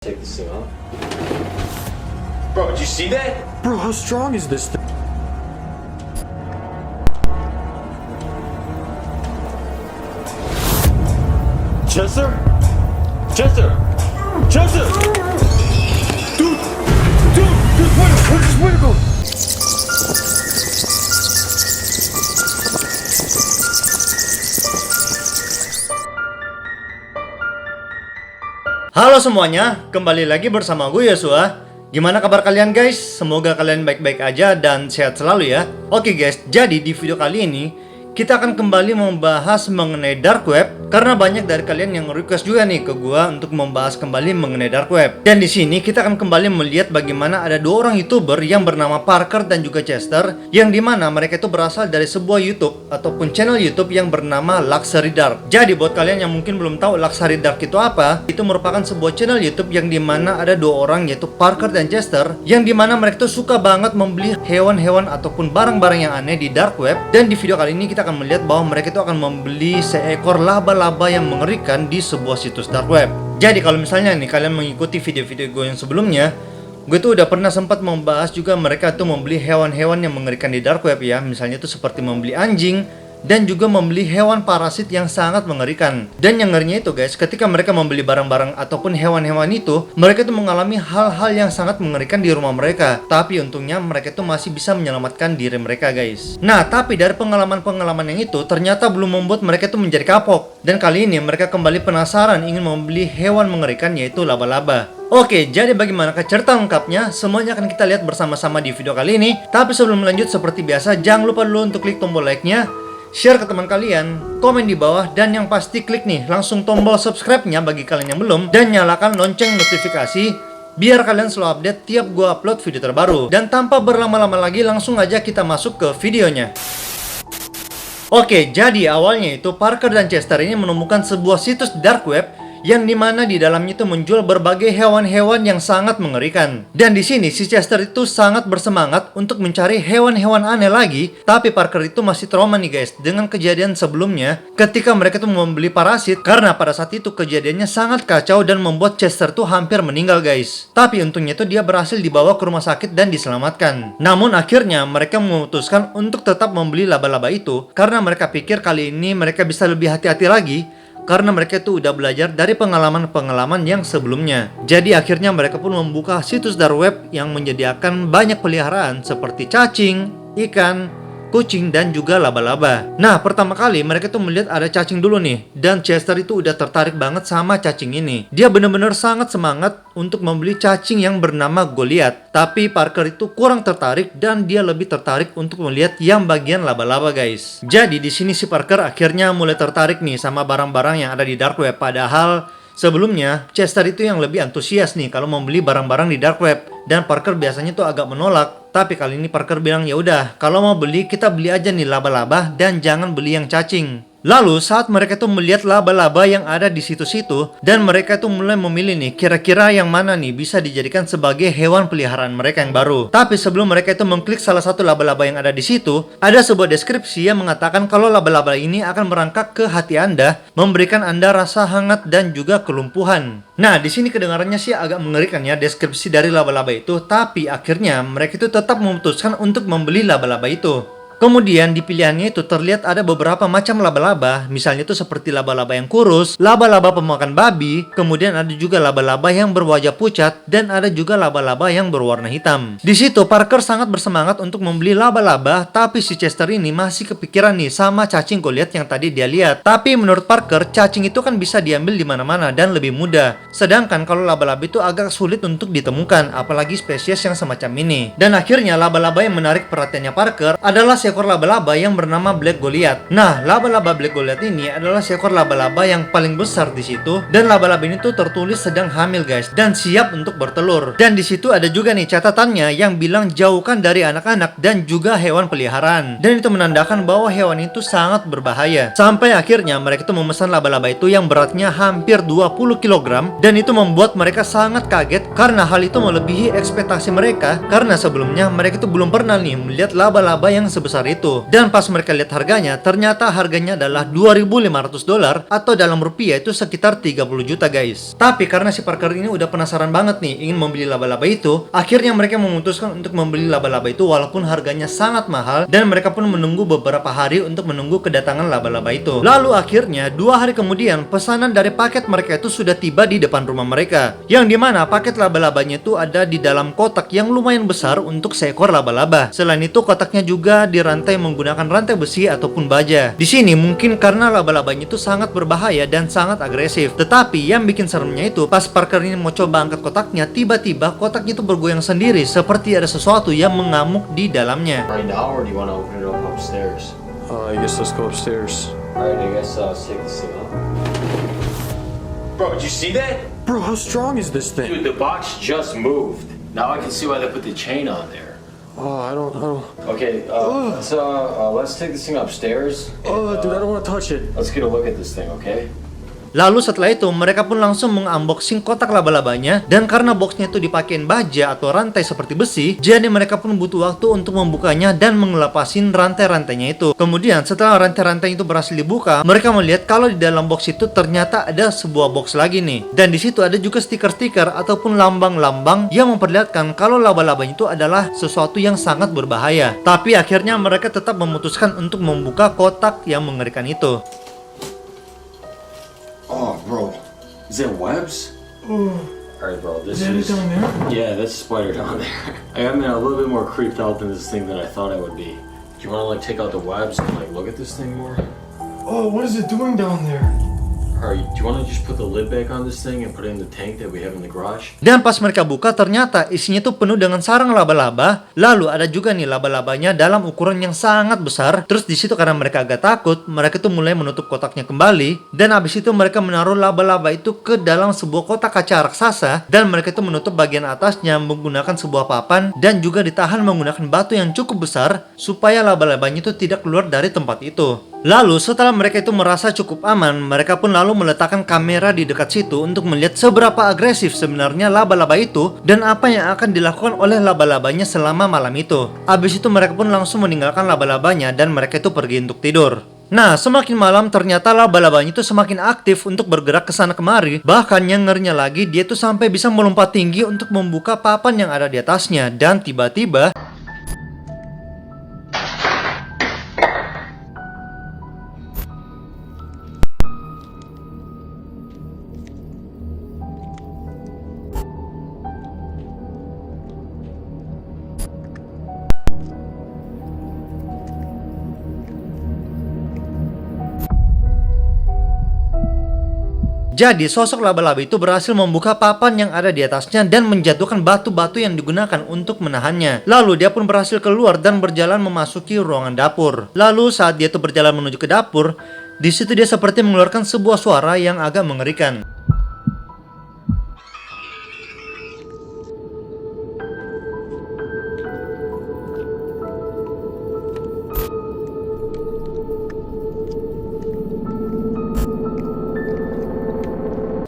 Check this thing out. Bro, did you see that? Bro, how strong is this thing? Chester? Chester! Chester! Dude, where's go? Halo semuanya, kembali lagi bersama gue Yosua. Gimana kabar kalian guys? Semoga kalian baik-baik aja dan sehat selalu ya. Oke guys, jadi di video kali ini kita akan kembali membahas mengenai dark web karena banyak dari kalian yang request juga nih ke gua untuk membahas kembali mengenai dark web. Dan di sini kita akan kembali melihat bagaimana ada dua orang YouTuber yang bernama Parker dan juga Chester, yang dimana mereka itu berasal dari sebuah YouTube ataupun channel YouTube yang bernama Luxury Dark. Jadi buat kalian yang mungkin belum tahu Luxury Dark itu apa, itu merupakan sebuah channel YouTube yang dimana ada dua orang yaitu Parker dan Chester, yang dimana mereka tuh suka banget membeli hewan-hewan ataupun barang-barang yang aneh di dark web. Dan di video kali ini kita akan melihat bahwa mereka itu akan membeli seekor laba-laba yang mengerikan di sebuah situs dark web. Jadi kalau misalnya nih kalian mengikuti video-video gue yang sebelumnya, gue tuh udah pernah sempat membahas juga mereka tuh membeli hewan-hewan yang mengerikan di dark web ya. Misalnya tuh seperti membeli anjing dan juga membeli hewan parasit yang sangat mengerikan. Dan yang ngerinya itu guys, ketika mereka membeli barang-barang ataupun hewan-hewan itu, mereka itu mengalami hal-hal yang sangat mengerikan di rumah mereka. Tapi untungnya mereka itu masih bisa menyelamatkan diri mereka guys. Nah, tapi dari pengalaman-pengalaman yang itu ternyata belum membuat mereka itu menjadi kapok. Dan kali ini mereka kembali penasaran ingin membeli hewan mengerikan yaitu laba-laba. Oke, jadi bagaimana cerita lengkapnya? Semuanya akan kita lihat bersama-sama di video kali ini. Tapi sebelum lanjut, seperti biasa, jangan lupa dulu untuk klik tombol like-nya, share ke teman kalian, komen di bawah, dan yang pasti klik nih langsung tombol subscribe-nya bagi kalian yang belum, dan nyalakan lonceng notifikasi biar kalian selalu update tiap gua upload video terbaru. Dan tanpa berlama-lama lagi, langsung aja kita masuk ke videonya. Oke, jadi awalnya itu Parker dan Chester ini menemukan sebuah situs dark web yang dimana di dalamnya itu menjual berbagai hewan-hewan yang sangat mengerikan. Dan di sini si Chester itu sangat bersemangat untuk mencari hewan-hewan aneh lagi. Tapi Parker itu masih trauma nih guys dengan kejadian sebelumnya ketika mereka tuh membeli parasit, karena pada saat itu kejadiannya sangat kacau dan membuat Chester tuh hampir meninggal guys. Tapi untungnya tuh dia berhasil dibawa ke rumah sakit dan diselamatkan. Namun akhirnya mereka memutuskan untuk tetap membeli laba-laba itu karena mereka pikir kali ini mereka bisa lebih hati-hati lagi, karena mereka itu udah belajar dari pengalaman-pengalaman yang sebelumnya. Jadi akhirnya mereka pun membuka situs dark web yang menyediakan banyak peliharaan seperti cacing, ikan, kucing, dan juga laba-laba. Nah, pertama kali mereka tuh melihat ada cacing dulu nih. Dan Chester itu udah tertarik banget sama cacing ini. Dia bener-bener sangat semangat untuk membeli cacing yang bernama Goliath. Tapi Parker itu kurang tertarik dan dia lebih tertarik untuk melihat yang bagian laba-laba guys. Jadi di sini si Parker akhirnya mulai tertarik nih sama barang-barang yang ada di dark web. Padahal sebelumnya Chester itu yang lebih antusias nih kalau membeli barang-barang di dark web, dan Parker biasanya tuh agak menolak. Tapi kali ini Parker bilang ya udah, kalau mau beli kita beli aja nih laba-laba dan jangan beli yang cacing. Lalu saat mereka tuh melihat laba-laba yang ada di situs itu, dan mereka tuh mulai memilih nih kira-kira yang mana nih bisa dijadikan sebagai hewan peliharaan mereka yang baru. Tapi sebelum mereka itu mengklik salah satu laba-laba yang ada di situ, ada sebuah deskripsi yang mengatakan kalau laba-laba ini akan merangkak ke hati Anda, memberikan Anda rasa hangat dan juga kelumpuhan. Nah, di sini kedengarannya sih agak mengerikan ya deskripsi dari laba-laba itu, tapi akhirnya mereka itu tetap memutuskan untuk membeli laba-laba itu. Kemudian di pilihannya itu terlihat ada beberapa macam laba-laba, misalnya itu seperti laba-laba yang kurus, laba-laba pemakan babi, kemudian ada juga laba-laba yang berwajah pucat, dan ada juga laba-laba yang berwarna hitam. Di situ Parker sangat bersemangat untuk membeli laba-laba, tapi si Chester ini masih kepikiran nih sama cacing Goliath yang tadi dia lihat. Tapi menurut Parker, cacing itu kan bisa diambil di mana-mana dan lebih mudah. Sedangkan kalau laba-laba itu agak sulit untuk ditemukan, apalagi spesies yang semacam ini. Dan akhirnya laba-laba yang menarik perhatiannya Parker adalah seekor laba-laba yang bernama Black Goliath. Nah, laba-laba Black Goliath ini adalah seekor laba-laba yang paling besar di situ, dan laba-laba ini tuh tertulis sedang hamil guys dan siap untuk bertelur. Dan di situ ada juga nih catatannya yang bilang jauhkan dari anak-anak dan juga hewan peliharaan. Dan itu menandakan bahwa hewan itu sangat berbahaya. Sampai akhirnya mereka tuh memesan laba-laba itu yang beratnya hampir 20 kg, dan itu membuat mereka sangat kaget karena hal itu melebihi ekspektasi mereka, karena sebelumnya mereka tuh belum pernah nih melihat laba-laba yang sebesar sebesar itu. Dan pas mereka lihat harganya, ternyata harganya adalah $2.500 atau dalam rupiah itu sekitar 30 juta guys. Tapi karena si Parker ini udah penasaran banget nih ingin membeli laba-laba itu, akhirnya mereka memutuskan untuk membeli laba-laba itu walaupun harganya sangat mahal, dan mereka pun menunggu beberapa hari untuk menunggu kedatangan laba-laba itu. Lalu akhirnya 2 hari kemudian pesanan dari paket mereka itu sudah tiba di depan rumah mereka, yang dimana paket laba-labanya itu ada di dalam kotak yang lumayan besar untuk seekor laba-laba. Selain itu kotaknya juga dirantai menggunakan rantai besi ataupun baja. Di sini mungkin karena laba-labanya itu sangat berbahaya dan sangat agresif. Tetapi yang bikin seremnya itu pas Parker ini mau coba angkat kotaknya, tiba-tiba kotaknya itu bergoyang sendiri seperti ada sesuatu yang mengamuk di dalamnya. Right now, or do you want to open it up upstairs? I guess let's go upstairs. Alright, I guess let's take this thing up. Bro, did you see that? Bro, how strong is this thing? Dude, the box just moved. Now I can see why they put the chain on there. Oh, I don't. Okay, let's take this thing upstairs. Oh, dude, I don't want to touch it. Let's get a look at this thing, okay? Lalu setelah itu mereka pun langsung mengunboxing kotak laba-labanya, dan karena boxnya itu dipakein baja atau rantai seperti besi, jadi mereka pun butuh waktu untuk membukanya dan mengelepasin rantai-rantainya itu. Kemudian setelah rantai-rantai itu berhasil dibuka, mereka melihat kalau di dalam box itu ternyata ada sebuah box lagi nih, dan di situ ada juga stiker-stiker ataupun lambang-lambang yang memperlihatkan kalau laba-labanya itu adalah sesuatu yang sangat berbahaya. Tapi akhirnya mereka tetap memutuskan untuk membuka kotak yang mengerikan itu. Oh, bro, is that webs? Alright, bro, this Is that it down there? Yeah, that's a spider down there. I'm a little bit more creeped out than this thing than I thought I would be. Do you want to like take out the webs and like look at this thing more? Oh, what is it doing down there? Alright, do you want to just put the lid back on this thing and put it in the tank that we have in the garage? Dan pas mereka buka, ternyata isinya tuh penuh dengan sarang laba-laba. Lalu ada juga nih laba-labanya dalam ukuran yang sangat besar. Terus di situ karena mereka agak takut, mereka tuh mulai menutup kotaknya kembali. Dan habis itu mereka menaruh laba-laba itu ke dalam sebuah kotak kaca raksasa. Dan mereka itu menutup bagian atasnya menggunakan sebuah papan, dan juga ditahan menggunakan batu yang cukup besar supaya laba-labanya itu tidak keluar dari tempat itu. Lalu setelah mereka itu merasa cukup aman, mereka pun lalu meletakkan kamera di dekat situ untuk melihat seberapa agresif sebenarnya laba-laba itu dan apa yang akan dilakukan oleh laba-labanya selama malam itu. Habis itu mereka pun langsung meninggalkan laba-labanya dan mereka itu pergi untuk tidur. Nah, semakin malam ternyata laba-labanya itu semakin aktif untuk bergerak ke sana kemari. Bahkan yang ngerinya lagi, dia tuh sampai bisa melompat tinggi untuk membuka papan yang ada di atasnya. Dan tiba-tiba jadi sosok laba-laba itu berhasil membuka papan yang ada di atasnya dan menjatuhkan batu-batu yang digunakan untuk menahannya. Lalu dia pun berhasil keluar dan berjalan memasuki ruangan dapur. Lalu saat dia tuh berjalan menuju ke dapur, di situ dia seperti mengeluarkan sebuah suara yang agak mengerikan.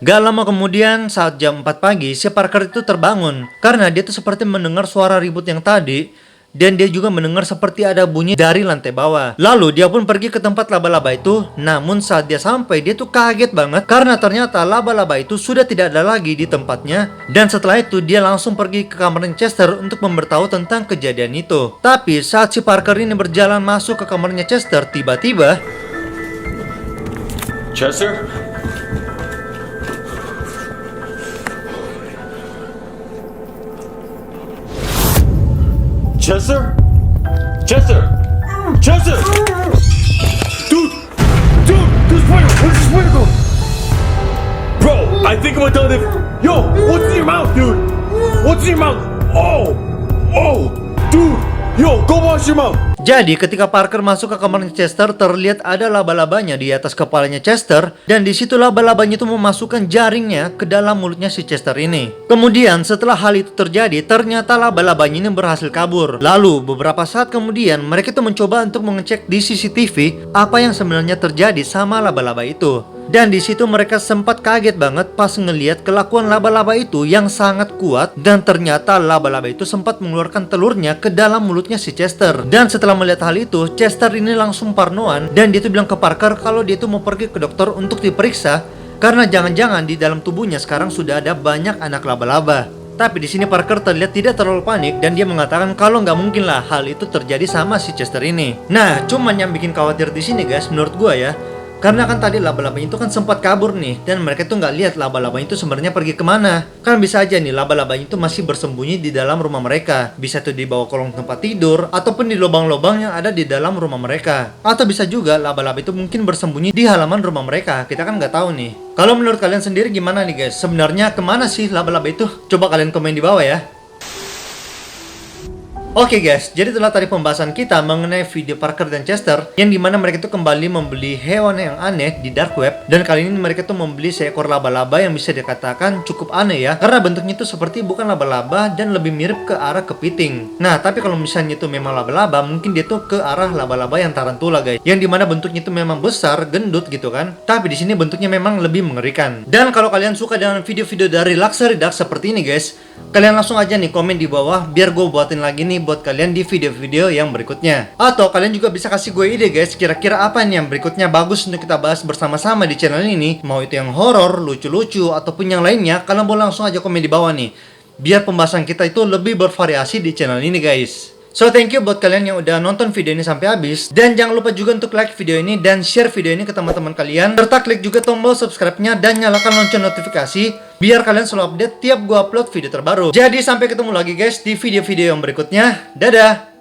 Gak lama kemudian saat jam 4 pagi si Parker itu terbangun karena dia tuh seperti mendengar suara ribut yang tadi, dan dia juga mendengar seperti ada bunyi dari lantai bawah. Lalu dia pun pergi ke tempat laba-laba itu, namun saat dia sampai dia tuh kaget banget karena ternyata laba-laba itu sudah tidak ada lagi di tempatnya. Dan setelah itu dia langsung pergi ke kamarnya Chester untuk memberitahu tentang kejadian itu. Tapi saat si Parker ini berjalan masuk ke kamarnya Chester, tiba-tiba Chester? Chester? Chester! Chester! Dude! Dude! This spider! Where's the spider going? Bro, I think I'm done it. Yo! What's in your mouth, dude? What's in your mouth? Oh! Oh! Dude! Yo, go wash your mouth! Jadi ketika Parker masuk ke kamarnya Chester, terlihat ada laba-labanya di atas kepalanya Chester, dan di situ laba-labanya itu memasukkan jaringnya ke dalam mulutnya si Chester ini. Kemudian setelah hal itu terjadi, ternyata laba-labanya ini berhasil kabur. Lalu beberapa saat kemudian mereka itu mencoba untuk mengecek di CCTV apa yang sebenarnya terjadi sama laba-laba itu. Dan di situ mereka sempat kaget banget pas ngelihat kelakuan laba-laba itu yang sangat kuat, dan ternyata laba-laba itu sempat mengeluarkan telurnya ke dalam mulutnya si Chester. Dan setelah melihat hal itu, Chester ini langsung parnoan dan dia tuh bilang ke Parker kalau dia tuh mau pergi ke dokter untuk diperiksa karena jangan-jangan di dalam tubuhnya sekarang sudah ada banyak anak laba-laba. Tapi di sini Parker terlihat tidak terlalu panik dan dia mengatakan kalau nggak mungkin lah hal itu terjadi sama si Chester ini. Nah, cuman yang bikin khawatir di sini guys, menurut gua ya, karena kan tadi laba-laba itu kan sempat kabur nih, dan mereka tuh nggak lihat laba-laba itu sebenarnya pergi kemana. Kan bisa aja nih laba-laba itu masih bersembunyi di dalam rumah mereka. Bisa tuh di bawah kolong tempat tidur, ataupun di lubang-lubang yang ada di dalam rumah mereka. Atau bisa juga laba-laba itu mungkin bersembunyi di halaman rumah mereka. Kita kan nggak tahu nih. Kalau menurut kalian sendiri gimana nih guys? Sebenarnya kemana sih laba-laba itu? Coba kalian komen di bawah ya. Oke guys, jadi itulah tadi pembahasan kita mengenai video Parker dan Chester yang dimana mereka tuh kembali membeli hewan yang aneh di dark web. Dan kali ini mereka tuh membeli seekor laba-laba yang bisa dikatakan cukup aneh ya, karena bentuknya itu seperti bukan laba-laba dan lebih mirip ke arah kepiting. Nah, tapi kalau misalnya itu memang laba-laba, mungkin dia tuh ke arah laba-laba yang tarantula guys, yang dimana bentuknya itu memang besar, gendut gitu kan. Tapi di sini bentuknya memang lebih mengerikan. Dan kalau kalian suka dengan video-video dari Luxury Duck seperti ini guys, kalian langsung aja nih komen di bawah biar gue buatin lagi nih buat kalian di video-video yang berikutnya. Atau kalian juga bisa kasih gue ide guys, kira-kira apa nih yang berikutnya bagus untuk kita bahas bersama-sama di channel ini. Mau itu yang horor, lucu-lucu, ataupun yang lainnya, kalian boleh langsung aja komen di bawah nih, biar pembahasan kita itu lebih bervariasi di channel ini guys. So thank you buat kalian yang udah nonton video ini sampai habis. Dan jangan lupa juga untuk like video ini dan share video ini ke teman-teman kalian. Serta klik juga tombol subscribe-nya dan nyalakan lonceng notifikasi biar kalian selalu update tiap gua upload video terbaru. Jadi sampai ketemu lagi guys di video-video yang berikutnya. Dadah!